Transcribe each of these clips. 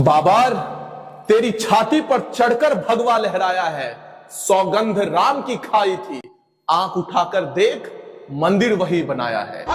बाबर, तेरी छाती पर चढ़कर भगवा लहराया है, सौगंध राम की खाई थी, आंख उठाकर देख मंदिर वही बनाया है।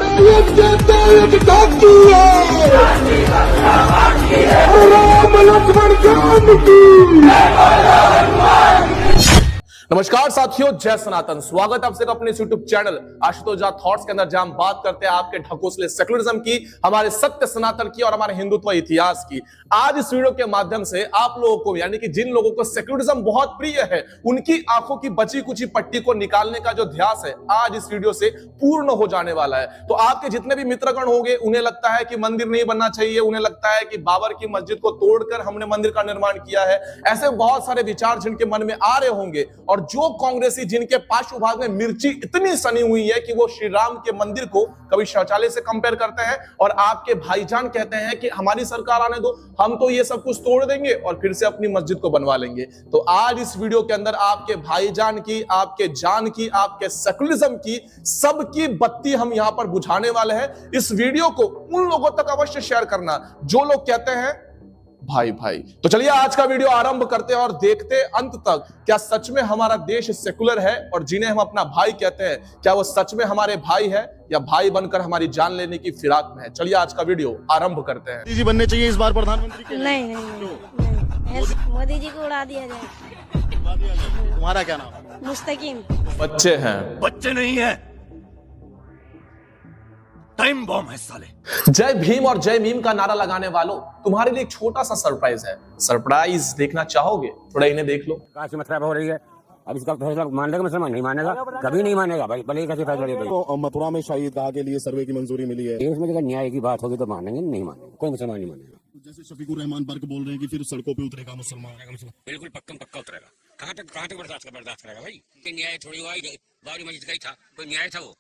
नमस्कार साथियों, जय सनातन। स्वागत है आप सबका अपने YouTube channel Ashutosh Jha thoughts के अंदर, जहां हम बात करते हैं आपके ढकोसले सेकुलरिज्म की, हमारे सत्य सनातन की और हमारे हिंदुत्व इतिहास की। आज इस वीडियो के माध्यम से आप लोगों को, यानी कि जिन लोगों को सेकुलरिज्म बहुत प्रिय है, उनकी आंखों की बची कुची पट्टी को निकालने का जो ध्यास है, आज इस वीडियो से पूर्ण हो जाने वाला है। तो आपके जितने भी मित्रगण होंगे, उन्हें लगता है कि मंदिर नहीं बनना चाहिए, उन्हें लगता है कि बाबर की मस्जिद को तोड़कर हमने मंदिर का निर्माण किया है, ऐसे बहुत सारे विचार जिनके मन में आ रहे होंगे। और जो कांग्रेसी जिनके पार्श्व भाग में मिर्ची इतनी सनी हुई है कि वो श्री राम के मंदिर को कभी शौचालय से कंपेयर करते हैं, और आपके भाईजान कहते हैं कि हमारी सरकार आने दो, हम तो ये सब कुछ तोड़ देंगे और फिर से अपनी मस्जिद को बनवा लेंगे। तो आज इस वीडियो के अंदर आपके भाईजान की, आपके जान की, आपके सेकुलरिज्म की, सबकी बत्ती हम यहां पर बुझाने वाले हैं। इस वीडियो को उन लोगों तक अवश्य शेयर करना जो लोग कहते हैं भाई भाई। तो चलिए आज का वीडियो आरंभ करते हैं और देखते अंत तक, क्या सच में हमारा देश सेकुलर है और जिन्हें हम अपना भाई कहते हैं, क्या वो सच में हमारे भाई है या भाई बनकर हमारी जान लेने की फिराक में है। चलिए आज का वीडियो आरंभ करते हैं। मोदी जी बनने चाहिए इस बार प्रधानमंत्री के? नहीं, मोदी जी को उड़ा दिया जाए। तुम्हारा क्या नाम? मुस्तकीम। बच्चे हैं, बच्चे नहीं है, टाइम बॉम्ब है साले। जय भीम और जय मीम का नारा लगाने वालों, तुम्हारे लिए एक छोटा सा सरप्राइज है। सरप्राइज देखना चाहोगे? थोड़ा इन्हें देख लो। काशी मतलब हो रही है, अब इसका फैसला मान लेगा मुसलमान? नहीं मानेगा, कभी नहीं मानेगा भाई, भले ही कैसे फैसला ले। तो मथुरा में शहीद गाह के लिए सर्वे की मंजूरी मिली है। इसमें अगर न्याय की बात होगी तो मानेंगे, नहीं मानेंगे, कोई मुसलमान नहीं मानेगा। जैसे शफीकुर रहमान बर्क बोल रहे हैं कि फिर सड़कों पे उतरेगा मुसलमान। बिल्कुल पक्का उतरेगा। कहाँ तक बर्दाश्त करेगा भाई? न्याय थोड़ी हुआ, बाबरी मस्जिद का ही था, कोई न्याय था? वो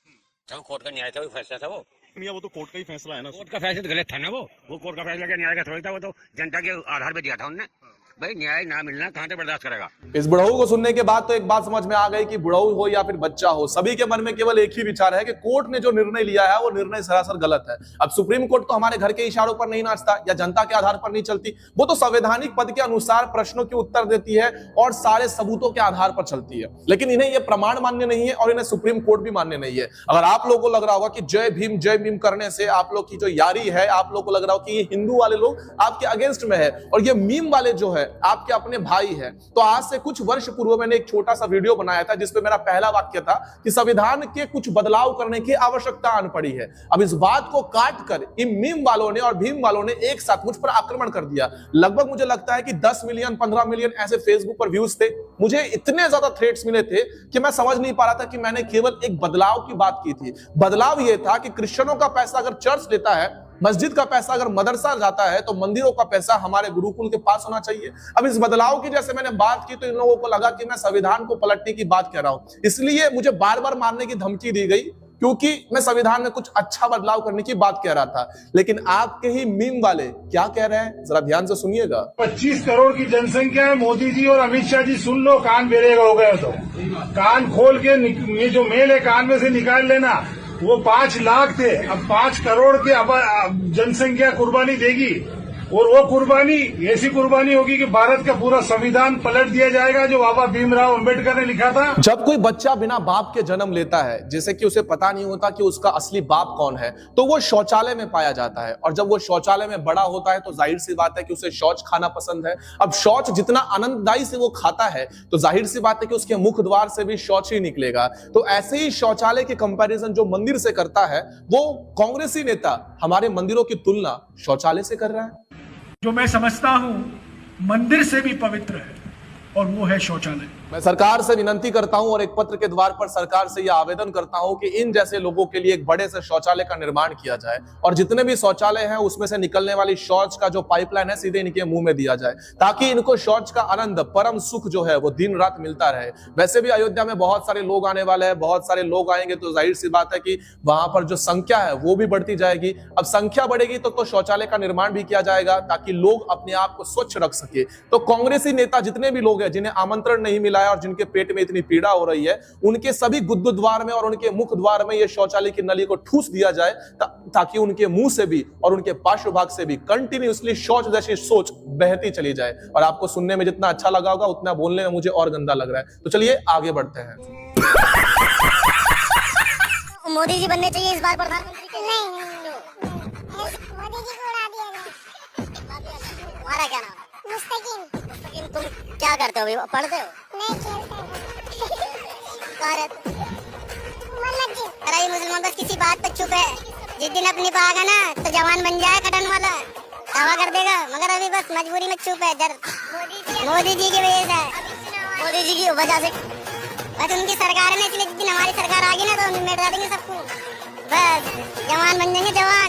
कोर्ट का न्याय था, वो फैसला था। वो तो कोर्ट का ही फैसला है ना। कोर्ट का फैसला गलत था ना। वो कोर्ट का फैसला क्या न्याय का थोड़ी था, वो तो जनता के आधार पर दिया था उन्होंने। भाई न्याय ना मिलना कहां तक बर्दाश्त करेगा? इस बुढ़ऊ को सुनने के बाद तो एक बात समझ में आ गई कि बुढ़ऊ हो या फिर बच्चा हो, सभी के मन में केवल एक ही विचार है कि कोर्ट ने जो निर्णय लिया है वो निर्णय सरासर गलत है। अब सुप्रीम कोर्ट तो हमारे घर के इशारों पर नहीं नाचता या जनता के आधार पर नहीं चलती, वो तो संवैधानिक पद के अनुसार प्रश्नों के उत्तर देती है और सारे सबूतों के आधार पर चलती है। लेकिन इन्हें यह प्रमाण मान्य नहीं है और इन्हें सुप्रीम कोर्ट भी मान्य नहीं है। अगर आप लोगों को लग रहा होगा कि जय भीम करने से आप लोग की जो यारी है, आप लोग को लग रहा हो कि ये हिंदू वाले लोग आपके अगेंस्ट में है और ये मीम वाले जो है आपके अपने भाई है, तो आज से कुछ वर्ष पूर्व मैंने एक छोटा सा वीडियो बनाया था जिसमें मेरा पहला वाक्य था कि संविधान के कुछ बदलाव करने की आवश्यकता आन पड़ी है। अब इस बात को काट कर इन मीम वालों ने और भीम वालों ने एक साथ मुझ पर आक्रमण कर दिया। लगभग मुझे लगता है कि 10 मिलियन 15 मिलियन ऐसे फेसबुक पर व्यूज थे। मुझे इतने ज्यादा थ्रेट्स मिले थे कि मैं समझ नहीं पा रहा था कि मैंने केवल एक बदलाव की बात की थी। बदलाव यह था कि क्रिश्चियनों का पैसा अगर चर्च लेता है, मस्जिद का पैसा अगर मदरसा जाता है, तो मंदिरों का पैसा हमारे गुरुकुल के पास होना चाहिए। अब इस बदलाव की जैसे मैंने बात की तो इन लोगों को लगा कि मैं संविधान को पलटने की बात कर रहा हूं, इसलिए मुझे बार बार मारने की धमकी दी गई क्योंकि मैं संविधान में कुछ अच्छा बदलाव करने की बात कह रहा था। लेकिन आपके ही मीम वाले क्या कह रहे हैं, जरा ध्यान से सुनिएगा। 25 करोड़ की जनसंख्या है, मोदी जी और अमित शाह जी सुन लो, कान बेरेगा हो गए तो कान खोल के ये जो मेल है कान में से निकाल लेना। वो 5 लाख थे, अब 5 करोड़ के अब जनसंख्या कुर्बानी देगी, और वो कुर्बानी ऐसी कुर्बानी होगी कि भारत का पूरा संविधान पलट दिया जाएगा जो बाबा भीमराव अंबेडकर ने लिखा था। जब कोई बच्चा बिना बाप के जन्म लेता है, जैसे कि उसे पता नहीं होता कि उसका असली बाप कौन है, तो वो शौचालय में पाया जाता है। और जब वो शौचालय में बड़ा होता है तो जाहिर सी बात है कि उसे शौच खाना पसंद है। अब शौच जितना आनंददायी से वो खाता है तो जाहिर सी बात है कि उसके मुख द्वार से भी शौच ही निकलेगा। तो ऐसे ही शौचालय के कंपैरिजन जो मंदिर से करता है, वो कांग्रेसी नेता हमारे मंदिरों की तुलना शौचालय से कर रहा है, जो मैं समझता हूं मंदिर से भी पवित्र है, और वो है शौचालय। मैं सरकार से विनंती करता हूं और एक पत्र के द्वार पर सरकार से यह आवेदन करता हूं कि इन जैसे लोगों के लिए एक बड़े से शौचालय का निर्माण किया जाए और जितने भी शौचालय हैं उसमें से निकलने वाली शौच का जो पाइपलाइन है सीधे इनके मुंह में दिया जाए, ताकि इनको शौच का आनंद, परम सुख जो है वो दिन रात मिलता रहे। वैसे भी अयोध्या में बहुत सारे लोग आने वाले हैं, बहुत सारे लोग आएंगे, तो जाहिर सी बात है कि वहां पर जो संख्या है वो भी बढ़ती जाएगी। अब संख्या बढ़ेगी तो शौचालय का निर्माण भी किया जाएगा ताकि लोग अपने आप को स्वच्छ रख सके। तो कांग्रेसी नेता जितने भी लोग हैं जिन्हें आमंत्रण नहीं मिला मिला है और जिनके पेट में इतनी पीड़ा हो रही है, उनके सभी गुद्दु द्वार में और उनके मुख द्वार में ये शौचालय की नली को ठूस दिया जाए ताकि उनके मुंह से भी और उनके पार्श्व भाग से भी कंटिन्यूअसली शौच जैसी सोच बहती चली जाए। और आपको सुनने में जितना अच्छा लगा होगा उतना बोलने में मुझे और गंदा लग रहा है। तो चलिए आगे बढ़ते हैं। मोदी जी बनने चाहिए इस बार प्रधानमंत्री के। नहीं, मोदी जी को उड़ा दिया जाए। तुम्हारा क्या नाम है? मुस्तकीम। मुस्तकीम, तुम क्या करते हो? पढ़ते हो? नहीं, खेलते हो। अरे मुसलमान बस किसी बात पे चुप है। जिस दिन अपनी पाएगा ना तो जवान बन जाए कटन वाला, दावा कर देगा। मगर अभी बस मजबूरी में चुप है। मोदी जी की वजह से, मोदी जी की वजह से बस उनकी सरकार है ना, इसलिए जिस दिन हमारी सरकार आ गई ना तो मिटा देंगे सबको। बस जवान बन जाएंगे जवान।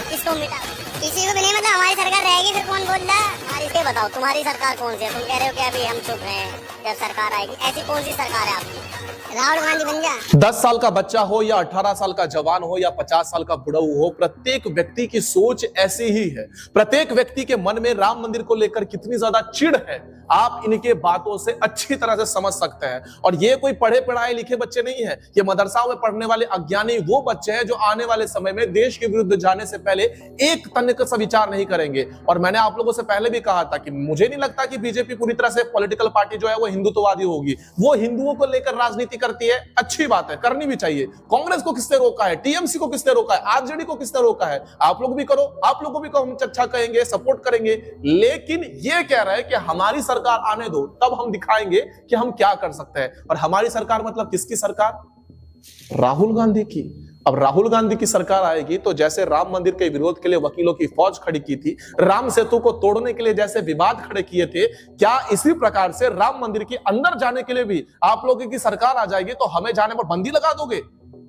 किसको मिटा? किसी को भी नहीं। मतलब हमारी सरकार रहेगी फिर कौन बोल रहा है? ये बताओ तुम्हारी सरकार कौन सी है? तुम कह रहे हो कि अभी हम चुप हैं, जब सरकार आएगी। ऐसी कौन सी सरकार है आपकी? राहुल गांधी बन जा। 10 साल का बच्चा हो या 18 साल का जवान हो या 50 साल का बुढ़ऊ हो, प्रत्येक व्यक्ति की सोच ऐसी ही है। प्रत्येक व्यक्ति के मन में राम मंदिर को लेकर कितनी ज्यादा चिढ़ है, आप इनके बातों से अच्छी तरह से समझ सकते हैं। और ये कोई पढ़े पढ़ाए लिखे बच्चे नहीं है, ये मदरसाओं में पढ़ने वाले अज्ञानी वो बच्चे हैं जो आने वाले समय में देश के विरुद्ध जाने से पहले एक तनिक सा विचार नहीं करेंगे। और मैंने आप लोगों से पहले भी कहा था कि मुझे नहीं लगता कि बीजेपी पूरी तरह से पॉलिटिकल पार्टी जो है वो हिंदुत्ववादी होगी। वो हिंदुओं को लेकर राजनीति करती है, अच्छी बात है, करनी भी चाहिए। कांग्रेस को किसने रोका है? टीएमसी को किसने रोका है? आरजेडी को किसने रोका है? आप लोग भी करो, आप लोगों को भी हम अच्छा कहेंगे, सपोर्ट करेंगे। लेकिन ये कह रहा है कि हमारी सरकार आने दो, तब हम दिखाएंगे कि हम क्या कर सकते हैं। और हमारी सरकार मतलब किसकी सरकार? राहुल गांधी की। अब राहुल गांधी की सरकार आएगी तो जैसे राम मंदिर के विरोध के लिए वकीलों की फौज खड़ी की थी, राम सेतु को तोड़ने के लिए जैसे विवाद खड़े किए थे, क्या इसी प्रकार से राम मंदिर के अंदर जाने के लिए भी आप लोगों की सरकार आ जाएगी तो हमें जाने पर बंदी लगा दोगे?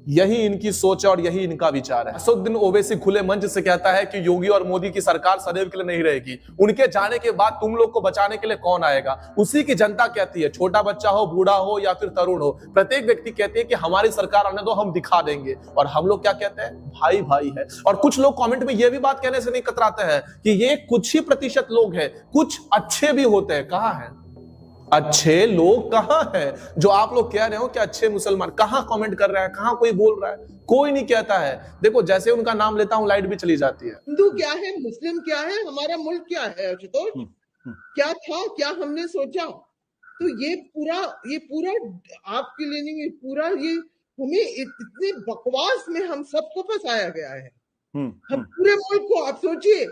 यही इनकी सोच है और यही इनका विचार है। असदुद्दीन ओवैसी खुले मंच से कहता है कि योगी और मोदी की सरकार सदैव के लिए नहीं रहेगी, उनके जाने के बाद तुम लोग को बचाने के लिए कौन आएगा? उसी की जनता कहती है, छोटा बच्चा हो, बूढ़ा हो या फिर तरुण हो, प्रत्येक व्यक्ति कहते हैं कि हमारी सरकार आने दो, हम दिखा देंगे। और हम लोग क्या कहते हैं? भाई भाई है। और कुछ लोग कमेंट में यह भी बात कहने से नहीं कतराते हैं कि ये कुछ ही प्रतिशत लोग हैं, कुछ अच्छे भी होते हैं। कहां है अच्छे लोग? कहां है जो आप लोग कह रहे हो कि अच्छे मुसलमान? कहां कमेंट कर रहे हैं? कहां कोई बोल रहा है? कोई नहीं कहता है। देखो जैसे उनका नाम लेता हूं लाइट भी चली जाती है। हिंदू क्या है, मुस्लिम क्या है, हमारा मुल्क क्या है? आशुतोष, क्या था, क्या हमने सोचा? तो ये पूरा आपके लिए नहीं, पूरा ये हमें इतने बकवास में हम सबको फंसाया गया है। हम पूरे मुल्क को, आप सोचिए,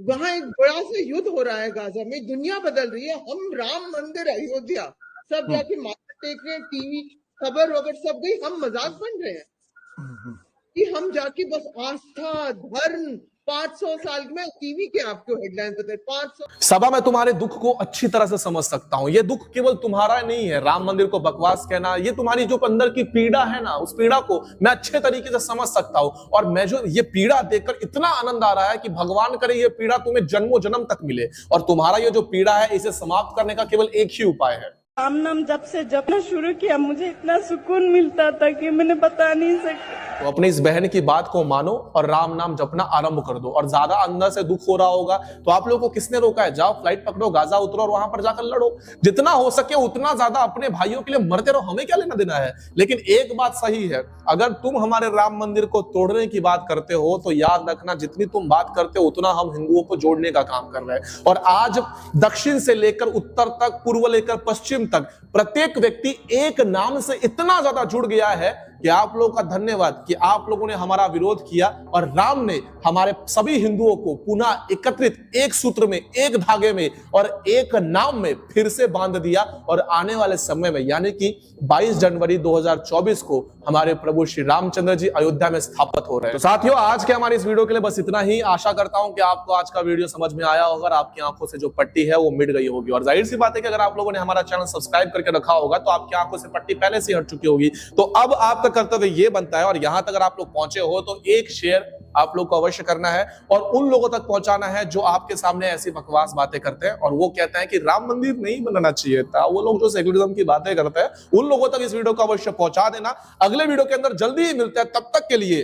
वहां एक बड़ा सा युद्ध हो रहा है गाजा में, दुनिया बदल रही है। हम राम मंदिर, अयोध्या सब जाके माथा टेक रहे हैं, टीवी खबर वबर सब गई, हम मजाक बन रहे हैं कि हम जाके बस आस्था धर्म 500 साल में टीवी के आपको हेडलाइन पता है 500। सभा में तुम्हारे दुख को अच्छी तरह से समझ सकता हूं। ये दुख केवल तुम्हारा नहीं है, राम मंदिर को बकवास कहना, ये तुम्हारी जो अंदर की पीड़ा है ना, उस पीड़ा को मैं अच्छे तरीके से समझ सकता हूं। और मैं जो ये पीड़ा देखकर इतना आनंद आ रहा है कि भगवान करे ये पीड़ा तुम्हें जन्मों जन्म तक मिले। और तुम्हारा ये जो पीड़ा है, इसे समाप्त करने का केवल एक ही उपाय है। राम नाम जब से जपना शुरू किया, मुझे इतना सुकून मिलता था कि मैंने बता नहीं सकती। तो अपनी इस बहन की बात को मानो और राम नाम जपना आरंभ कर दो। और ज्यादा अंदर से दुख हो रहा होगा तो आप लोगों को किसने रोका है? जाओ फ्लाइट पकड़ो, गाजा उतरो और वहां पर जाकर लड़ो। जितना हो सके उतना ज्यादा अपने भाइयों के लिए मरते रहो, हमें क्या लेना देना है। लेकिन एक बात सही है, अगर तुम हमारे राम मंदिर को तोड़ने की बात करते हो तो याद रखना, जितनी तुम बात करते हो उतना हम हिंदुओं को जोड़ने का काम कर रहे हैं। और आज दक्षिण से लेकर उत्तर तक, पूर्व लेकर पश्चिम तक, प्रत्येक व्यक्ति एक नाम से इतना ज्यादा जुड़ गया है कि आप लोगों का धन्यवाद कि आप लोगों ने हमारा विरोध किया और राम ने हमारे सभी हिंदुओं को पुनः एकत्रित एक सूत्र में, एक धागे में और एक नाम में फिर से बांध दिया। और आने वाले समय में यानी कि 22 जनवरी 2024 को हमारे प्रभु श्री रामचंद्र जी अयोध्या में स्थापित हो रहे हैं। तो साथियों, आज के हमारे इस वीडियो के लिए बस इतना ही। आशा करता हूं कि आपको आज का वीडियो समझ में आया होगा, आपकी आंखों से जो पट्टी है वो मिट गई होगी। और जाहिर सी बात है कि अगर आप लोगों ने हमारा चैनल सब्सक्राइब करके रखा होगा तो आपकी आंखों से पट्टी पहले से हट चुकी होगी। तो अब आपका कर्तव्य ये बनता है, और यहां तक अगर आप लोग पहुंचे हो तो एक शेयर आप लोग को अवश्य करना है और उन लोगों तक पहुंचाना है जो आपके सामने ऐसी बकवास बातें करते हैं और वो कहते हैं कि राम मंदिर नहीं बनाना चाहिए था। वो लोग जो सेकुलरिज्म की बातें करते हैं, उन लोगों तक इस वीडियो को अवश्य पहुंचा देना। अगले वीडियो के अंदर जल्दी ही मिलते हैं, तब तक के लिए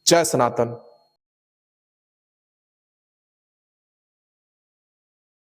जय सनातन।